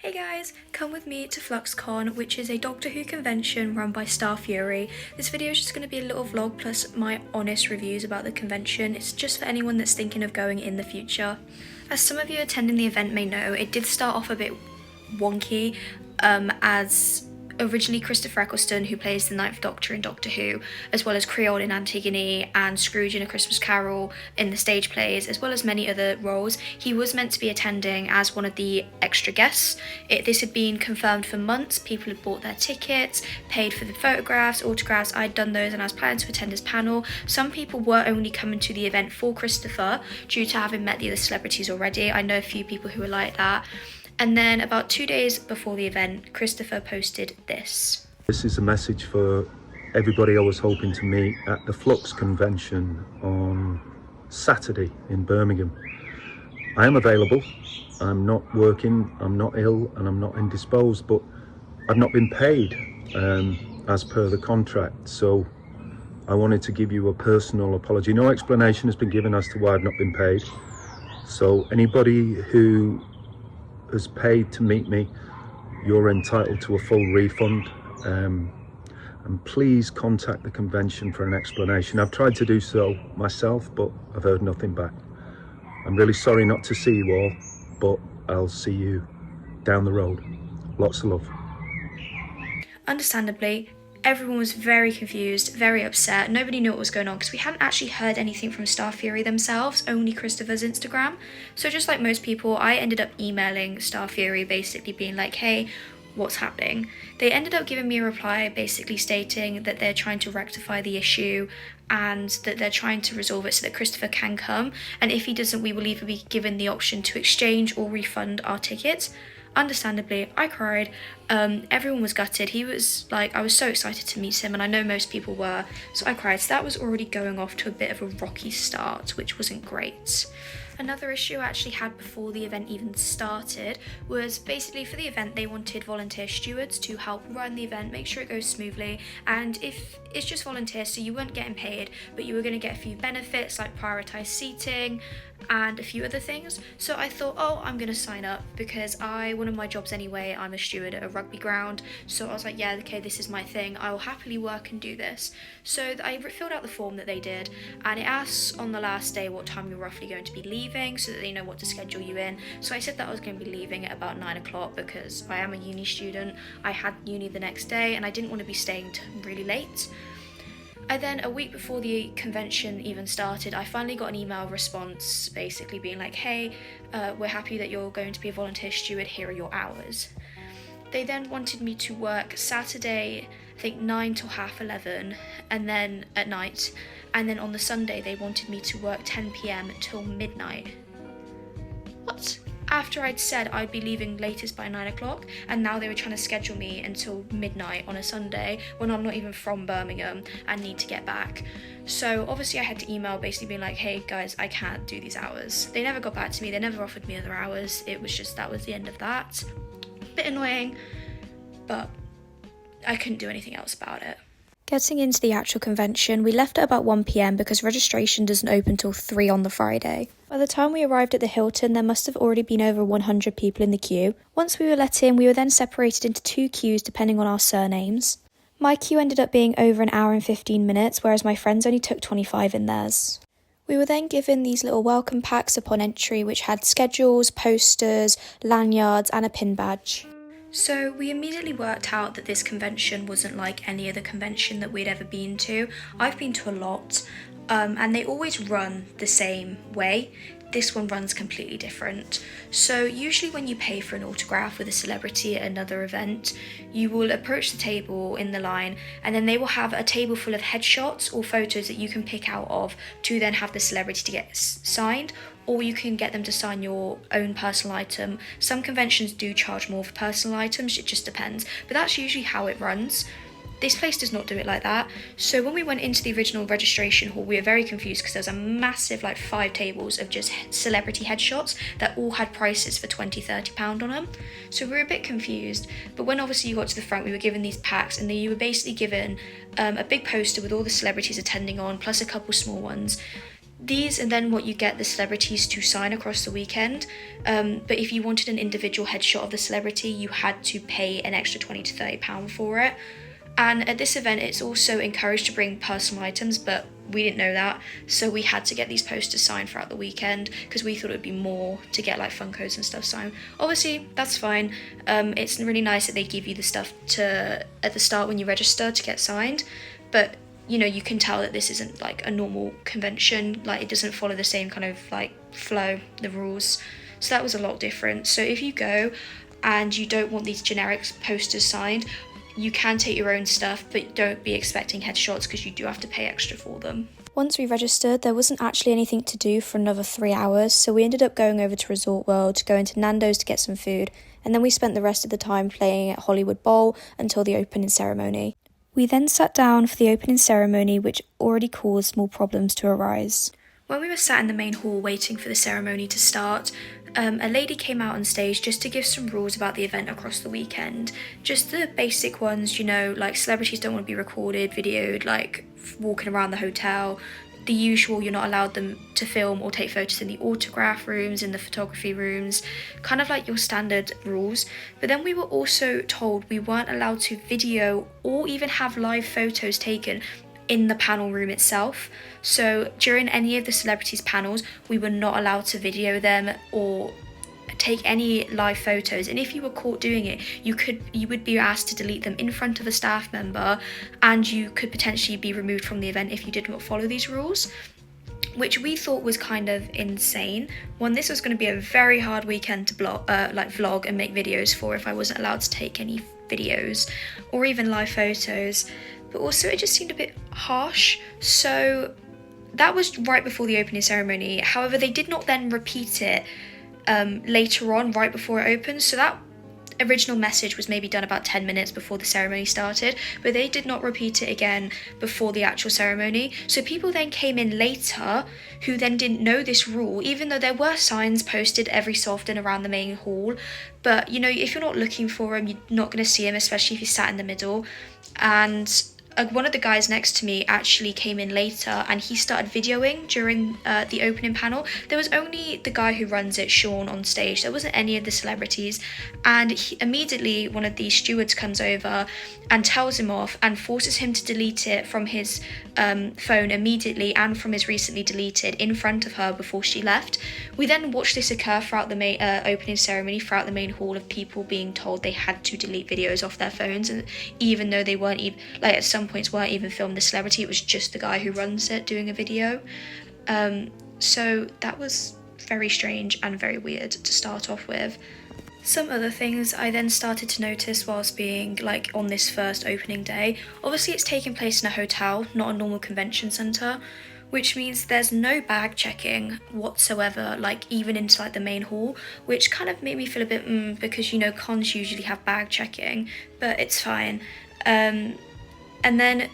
Hey guys, come with me to Flux Con, which is a Doctor Who convention run by Star Fury. This video is just going to be a little vlog plus my honest reviews about the convention. It's just for anyone that's thinking of going in the future. As some of you attending the event may know, it did start off a bit wonky, as originally Christopher Eccleston, who plays the Ninth Doctor in Doctor Who, as well as Creole in Antigone and Scrooge in A Christmas Carol in the stage plays, as well as many other roles, he was meant to be attending as one of the extra guests. This had been confirmed for months. People had bought their tickets, paid for the photographs, autographs. I'd done those and I was planning to attend his panel. Some people were only coming to the event for Christopher due to having met the other celebrities already. I know a few people who were like that. And then about 2 days before the event, Christopher posted this. This is a message for everybody I was hoping to meet at the Flux convention on Saturday in Birmingham. I am available. I'm not working, I'm not ill, and I'm not indisposed, but I've not been paid as per the contract. So I wanted to give you a personal apology. No explanation has been given as to why I've not been paid. So anybody who has paid to meet me, you're entitled to a full refund, and please contact the convention for an explanation. I've tried to do so myself, but I've heard nothing back. I'm really sorry not to see you all, but I'll see you down the road. Lots of love. Understandably, everyone was very confused, very upset. Nobody knew what was going on because we hadn't actually heard anything from Star Fury themselves, only Christopher's Instagram. So just like most people, I ended up emailing Star Fury basically being like, hey, what's happening? They ended up giving me a reply basically stating that they're trying to rectify the issue and that they're trying to resolve it so that Christopher can come. And if he doesn't, we will either be given the option to exchange or refund our tickets. Understandably, I cried. Everyone was gutted. He was like, I was so excited to meet him, and I know most people were, so I cried. So that was already going off to a bit of a rocky start, which wasn't great. Another issue I actually had before the event even started was basically for the event they wanted volunteer stewards to help run the event, make sure it goes smoothly, and if it's just volunteers, so you weren't getting paid, but you were going to get a few benefits like prioritised seating and a few other things. So I thought, oh, I'm going to sign up because one of my jobs anyway, I'm a steward at a rugby ground, so I was like, yeah, okay, this is my thing, I will happily work and do this. So I filled out the form that they did, and it asks on the last day what time you're roughly going to be leaving so that they know what to schedule you in. So I said that I was going to be leaving at about 9 o'clock because I am a uni student. I had uni the next day and I didn't want to be staying really late. I then, a week before the convention even started, I finally got an email response basically being like, hey, we're happy that you're going to be a volunteer steward, here are your hours. They then wanted me to work Saturday, I think 9 till 11:30, and then at night, and then on the Sunday they wanted me to work 10 p.m. till midnight. What? After I'd said I'd be leaving latest by 9 o'clock, and now they were trying to schedule me until midnight on a Sunday when I'm not even from Birmingham and need to get back. So obviously I had to email basically being like, hey guys, I can't do these hours. They never got back to me, they never offered me other hours. It was just, that was the end of that. Bit annoying, but I couldn't do anything else about it. Getting into the actual convention, we left at about 1 p.m. because registration doesn't open till 3 on the Friday. By the time we arrived at the Hilton, there must have already been over 100 people in the queue. Once we were let in, we were then separated into 2 queues depending on our surnames. My queue ended up being over an hour and 15 minutes, whereas my friends only took 25 in theirs. We were then given these little welcome packs upon entry which had schedules, posters, lanyards and a pin badge. So we immediately worked out that this convention wasn't like any other convention that we'd ever been to. I've been to a lot, and they always run the same way. This one runs completely different. So usually when you pay for an autograph with a celebrity at another event, you will approach the table in the line and then they will have a table full of headshots or photos that you can pick out of to then have the celebrity to get signed, or you can get them to sign your own personal item. Some conventions do charge more for personal items, it just depends, but that's usually how it runs. This place does not do it like that. So when we went into the original registration hall, we were very confused because there was a massive 5 tables of just celebrity headshots that all had prices for £20-30 on them. So we were a bit confused, but when obviously you got to the front, we were given these packs and you were basically given a big poster with all the celebrities attending on, plus a couple small ones. These are then what you get the celebrities to sign across the weekend, but if you wanted an individual headshot of the celebrity, you had to pay an extra £20 to £30 for it. And at this event, it's also encouraged to bring personal items, but we didn't know that, so we had to get these posters signed throughout the weekend because we thought it would be more to get like Funkos and stuff signed. Obviously, that's fine. It's really nice that they give you the stuff at the start when you register to get signed, but you know, you can tell that this isn't like a normal convention, like it doesn't follow the same kind of like flow, the rules. So that was a lot different. So if you go and you don't want these generic posters signed, you can take your own stuff, but don't be expecting headshots because you do have to pay extra for them. Once we registered, there wasn't actually anything to do for another 3 hours, so we ended up going over to Resort World, going to Nando's to get some food, and then we spent the rest of the time playing at Hollywood Bowl until the opening ceremony. We then sat down for the opening ceremony, which already caused small problems to arise. When we were sat in the main hall waiting for the ceremony to start, a lady came out on stage just to give some rules about the event across the weekend. Just the basic ones, you know, like celebrities don't want to be recorded, videoed, like walking around the hotel. The usual, you're not allowed them to film or take photos in the autograph rooms, in the photography rooms, kind of like your standard rules. But then we were also told we weren't allowed to video or even have live photos taken in the panel room itself. So during any of the celebrities' panels, we were not allowed to video them or take any live photos, and if you were caught doing it, you would be asked to delete them in front of a staff member, and you could potentially be removed from the event if you did not follow these rules, which we thought was kind of insane. One, this was going to be a very hard weekend to vlog and make videos for if I wasn't allowed to take any videos or even live photos, but also it just seemed a bit harsh. So that was right before the opening ceremony. However, they did not then repeat it later on, right before it opened. So that original message was maybe done about 10 minutes before the ceremony started, but they did not repeat it again before the actual ceremony. So people then came in later who then didn't know this rule, even though there were signs posted every so often around the main hall. But you know, if you're not looking for them, you're not going to see them, especially if you sat in the middle. And one of the guys next to me actually came in later, and he started videoing during the opening panel. There was only the guy who runs it, Sean, on stage. There wasn't any of the celebrities, and immediately one of these stewards comes over and tells him off and forces him to delete it from his phone immediately and from his recently deleted in front of her before she left. We then watched this occur throughout the main opening ceremony, throughout the main hall, of people being told they had to delete videos off their phones, and even though they weren't even, like, at some points weren't even filming the celebrity, it was just the guy who runs it doing a video. So that was very strange and very weird to start off with. Some other things I then started to notice whilst being like on this first opening day. Obviously it's taking place in a hotel, not a normal convention centre, which means there's no bag checking whatsoever, like even into like the main hall, which kind of made me feel a bit because, you know, cons usually have bag checking, but it's fine. And then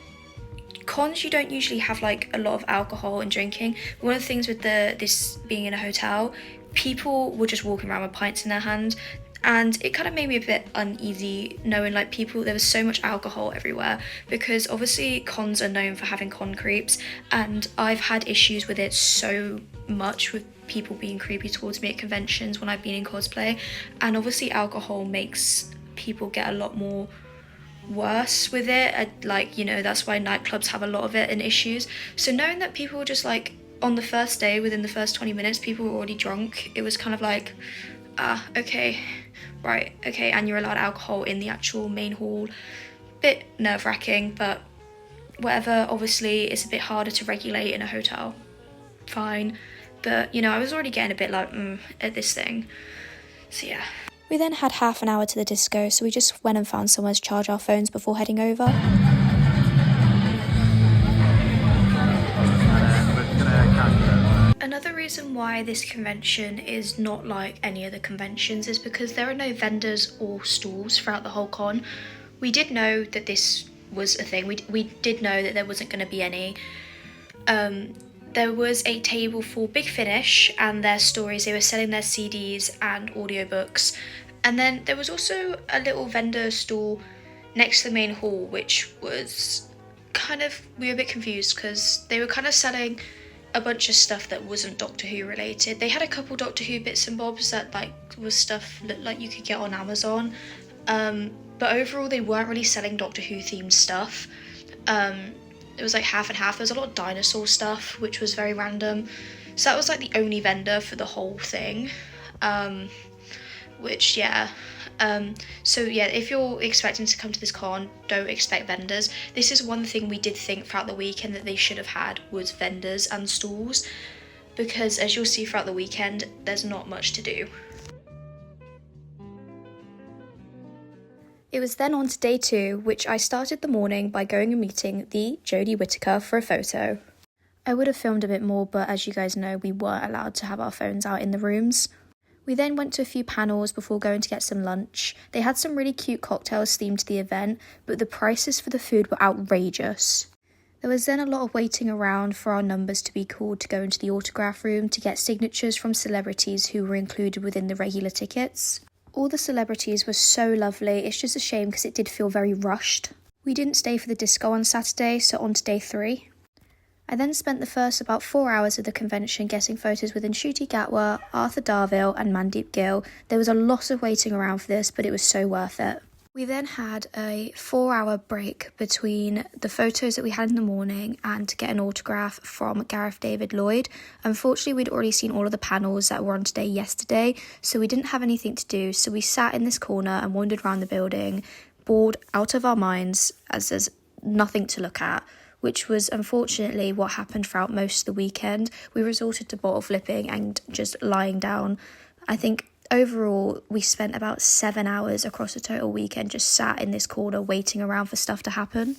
cons, you don't usually have like a lot of alcohol and drinking. One of the things with this being in a hotel, people were just walking around with pints in their hand, and it kind of made me a bit uneasy knowing like people, there was so much alcohol everywhere, because obviously cons are known for having con creeps, and I've had issues with it so much, with people being creepy towards me at conventions when I've been in cosplay, and obviously alcohol makes people get a lot more worse with it. Like, you know, that's why nightclubs have a lot of it and issues. So knowing that people were just like, on the first day, within the first 20 minutes, people were already drunk, it was kind of like, okay, right, okay, and you're allowed alcohol in the actual main hall. Bit nerve-wracking, but whatever. Obviously it's a bit harder to regulate in a hotel, fine, but you know, I was already getting a bit like at this thing, so yeah. We then had half an hour to the disco, so we just went and found somewhere to charge our phones before heading over. Another reason why this convention is not like any other conventions is because there are no vendors or stalls throughout the whole con. We did know that this was a thing. We did know that there wasn't going to be any. There was a table for Big Finish and their stories. They were selling their CDs and audiobooks. And then there was also a little vendor stall next to the main hall, which was kind of, we were a bit confused because they were kind of selling a bunch of stuff that wasn't Doctor Who related. They had a couple Doctor Who bits and bobs that like was stuff that like you could get on Amazon, but overall they weren't really selling Doctor Who themed stuff. It was like half and half. There was a lot of dinosaur stuff, which was very random. So that was like the only vendor for the whole thing, which yeah. So yeah, if you're expecting to come to this con, don't expect vendors. This is one thing we did think throughout the weekend that they should have had, was vendors and stalls, because as you'll see throughout the weekend, there's not much to do. It was then on to day 2, which I started the morning by going and meeting the Jodie Whittaker for a photo. I would have filmed a bit more, but as you guys know, we weren't allowed to have our phones out in the rooms. We then went to a few panels before going to get some lunch. They had some really cute cocktails themed to the event, but the prices for the food were outrageous. There was then a lot of waiting around for our numbers to be called to go into the autograph room to get signatures from celebrities who were included within the regular tickets. All the celebrities were so lovely, it's just a shame because it did feel very rushed. We didn't stay for the disco on Saturday, so on to day 3. I then spent the first about 4 hours of the convention getting photos with Ncuti Gatwa, Arthur Darvill and Mandeep Gill. There was a lot of waiting around for this, but it was so worth it. We then had a 4-hour break between the photos that we had in the morning and to get an autograph from Gareth David Lloyd. Unfortunately, we'd already seen all of the panels that were on today yesterday, so we didn't have anything to do. So we sat in this corner and wandered around the building, bored out of our minds as there's nothing to look at, which was unfortunately what happened throughout most of the weekend. We resorted to bottle flipping and just lying down. I think overall, we spent about 7 hours across the total weekend just sat in this corner waiting around for stuff to happen.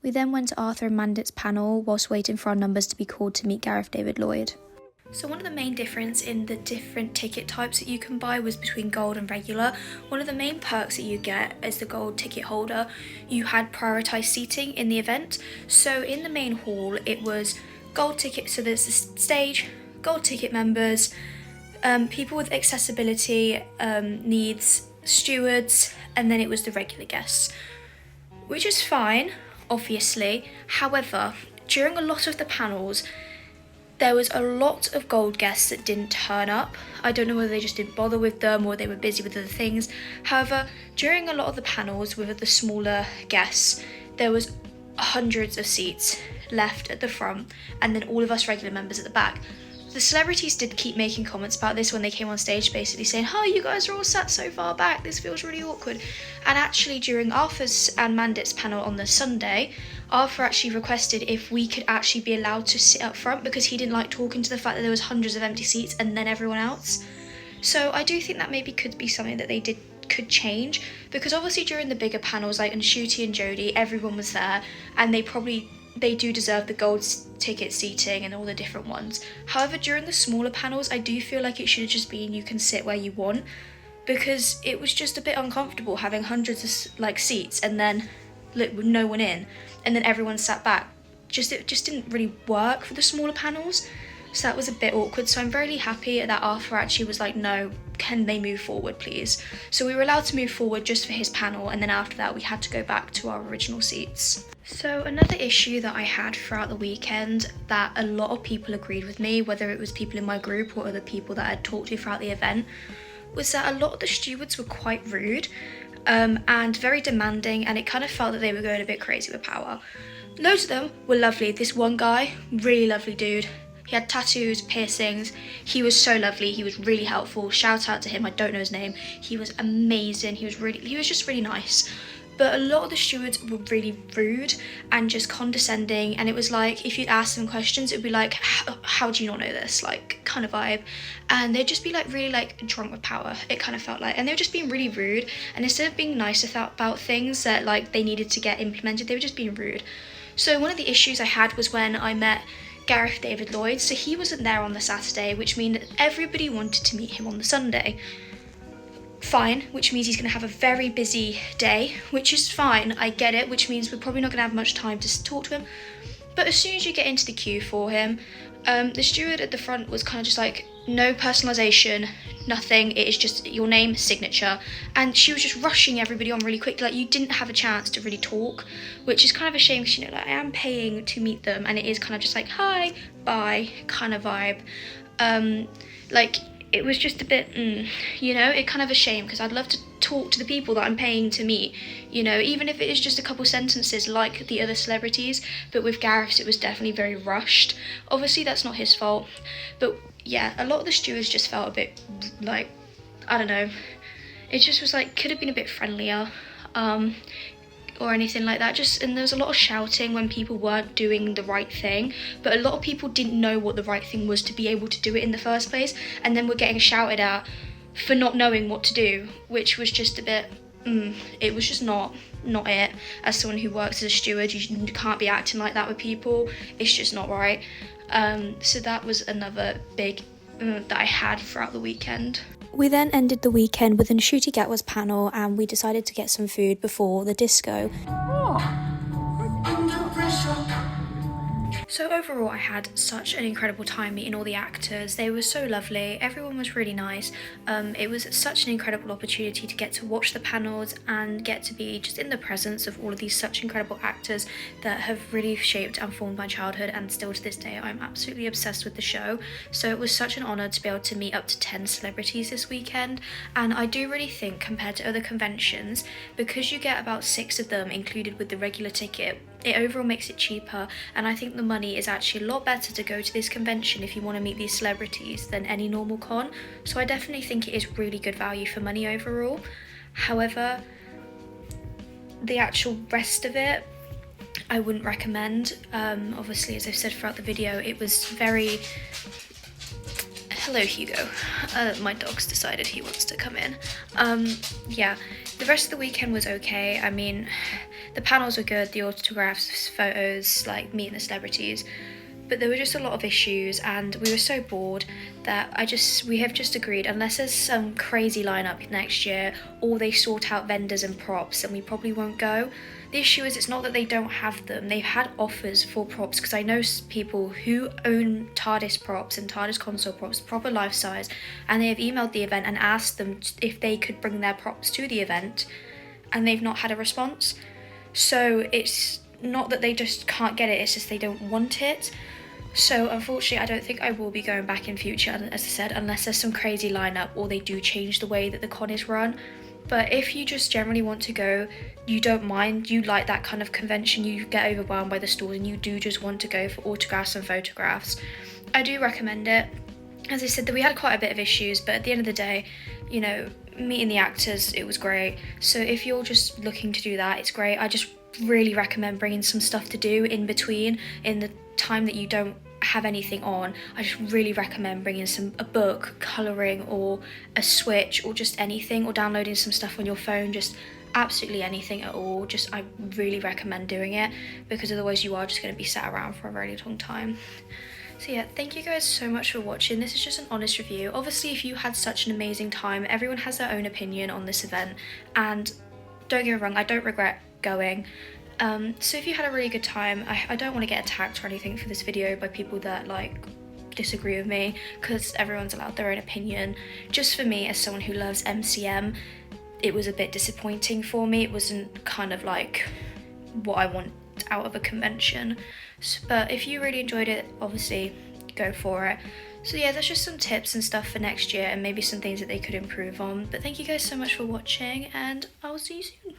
We then went to Arthur and Mandit's panel whilst waiting for our numbers to be called to meet Gareth David Lloyd. So one of the main difference in the different ticket types that you can buy was between gold and regular. One of the main perks that you get as the gold ticket holder, you had prioritised seating in the event. So in the main hall, it was gold ticket, so there's the stage, gold ticket members, people with accessibility needs, stewards, and then it was the regular guests, which is fine, obviously. However, during a lot of the panels, there was a lot of gold guests that didn't turn up. I don't know whether they just didn't bother with them or they were busy with other things. However, during a lot of the panels with the smaller guests, there was hundreds of seats left at the front and then all of us regular members at the back. The celebrities did keep making comments about this when they came on stage, basically saying, "Oh, you guys are all sat so far back, this feels really awkward." And actually during Arthur's and Mandit's panel on the Sunday, Arthur actually requested if we could actually be allowed to sit up front because he didn't like talking to the fact that there was hundreds of empty seats and then everyone else. So I do think that maybe could be something that they could change, because obviously during the bigger panels like Ncuti and Jodie, everyone was there and they do deserve the gold ticket seating and all the different ones. However, during the smaller panels, I do feel like it should have just been you can sit where you want, because it was just a bit uncomfortable having hundreds of seats and then with no one in, and then everyone sat back. It just didn't really work for the smaller panels, so that was a bit awkward. So I'm very happy that Arthur actually was like, no, can they move forward please? So we were allowed to move forward just for his panel, and then after that we had to go back to our original seats. So another issue that I had throughout the weekend that a lot of people agreed with me, whether it was people in my group or other people that I'd talked to throughout the event, was that a lot of the stewards were quite rude and very demanding, and it kind of felt that they were going a bit crazy with power. Loads of them were lovely. This one guy, really lovely dude. He had tattoos, piercings. He was so lovely. He was really helpful. Shout out to him. I don't know his name. He was amazing. He was just really nice. But a lot of the stewards were really rude and just condescending, and it was like if you'd ask them questions, it would be like, how do you not know this, like kind of vibe. And they'd just be like really like drunk with power, it kind of felt like, and they were just being really rude, and instead of being nice about things that like they needed to get implemented, they were just being rude. So one of the issues I had was when I met Gareth David Lloyd. So he wasn't there on the Saturday, which means that everybody wanted to meet him on the Sunday. Fine, which means he's going to have a very busy day, which is fine, I get it, which means we're probably not going to have much time to talk to him. But as soon as you get into the queue for him, the steward at the front was kind of just like, no personalization, nothing. It is just your name, signature. And she was just rushing everybody on really quick. Like, you didn't have a chance to really talk, which is kind of a shame because, you know, like, I am paying to meet them, and it is kind of just like, hi, bye kind of vibe. Like, it was just a bit, you know, it kind of a shame because I'd love to talk to the people that I'm paying to meet, you know, even if it is just a couple sentences like the other celebrities. But with Gareth's, it was definitely very rushed. Obviously, that's not his fault, but yeah, a lot of the stewards just felt a bit like, I don't know, it just was like, could have been a bit friendlier, or anything like that. Just, and there was a lot of shouting when people weren't doing the right thing, but a lot of people didn't know what the right thing was to be able to do it in the first place, and then were getting shouted at for not knowing what to do, which was just a bit, it was just not it. As someone who works as a steward, you can't be acting like that with people. It's just not right. So that was another big that I had throughout the weekend. We then ended the weekend with an Ncuti Gatwa's panel, and we decided to get some food before the disco. So overall, I had such an incredible time meeting all the actors. They were so lovely. Everyone was really nice. It was such an incredible opportunity to get to watch the panels and get to be just in the presence of all of these such incredible actors that have really shaped and formed my childhood, and still to this day I'm absolutely obsessed with the show. So it was such an honour to be able to meet up to 10 celebrities this weekend, and I do really think, compared to other conventions, because you get about 6 of them included with the regular ticket, it overall makes it cheaper, and I think the money is actually a lot better to go to this convention if you want to meet these celebrities than any normal con. So I definitely think it is really good value for money overall. However, the actual rest of it, I wouldn't recommend. Obviously, as I've said throughout the video, it was very... Hello, Hugo. My dog's decided he wants to come in. Yeah, the rest of the weekend was okay. I mean, the panels were good, the autographs, photos, like meeting the celebrities, but there were just a lot of issues, and we were so bored that we have just agreed, unless there's some crazy lineup next year or they sort out vendors and props, then we probably won't go. The issue is, it's not that they don't have them. They've had offers for props, because I know people who own TARDIS props and TARDIS console props, proper life size, and they have emailed the event and asked them if they could bring their props to the event, and they've not had a response. So it's not that they just can't get it, it's just they don't want it. So unfortunately, I don't think I will be going back in future, as I said, unless there's some crazy lineup or they do change the way that the con is run. But if you just generally want to go, you don't mind, you like that kind of convention, you get overwhelmed by the stores and you do just want to go for autographs and photographs, I do recommend it. As I said, that we had quite a bit of issues, but at the end of the day, you know, meeting the actors, it was great. So if you're just looking to do that, it's great. I just really recommend bringing some stuff to do in between, in the time that you don't have anything on. I just really recommend bringing a book, colouring, or a Switch, or just anything, or downloading some stuff on your phone, just absolutely anything at all. Just, I really recommend doing it, because otherwise you are just going to be sat around for a very long time. So yeah, thank you guys so much for watching. This is just an honest review. Obviously, if you had such an amazing time, everyone has their own opinion on this event, and don't get me wrong, I don't regret going. So if you had a really good time, I don't want to get attacked or anything for this video by people that like disagree with me, because everyone's allowed their own opinion. Just for me, as someone who loves MCM, it was a bit disappointing for me. It wasn't kind of like what I want out of a convention. But if you really enjoyed it, obviously go for it. So yeah, that's just some tips and stuff for next year, and maybe some things that they could improve on. But thank you guys so much for watching, and I'll see you soon.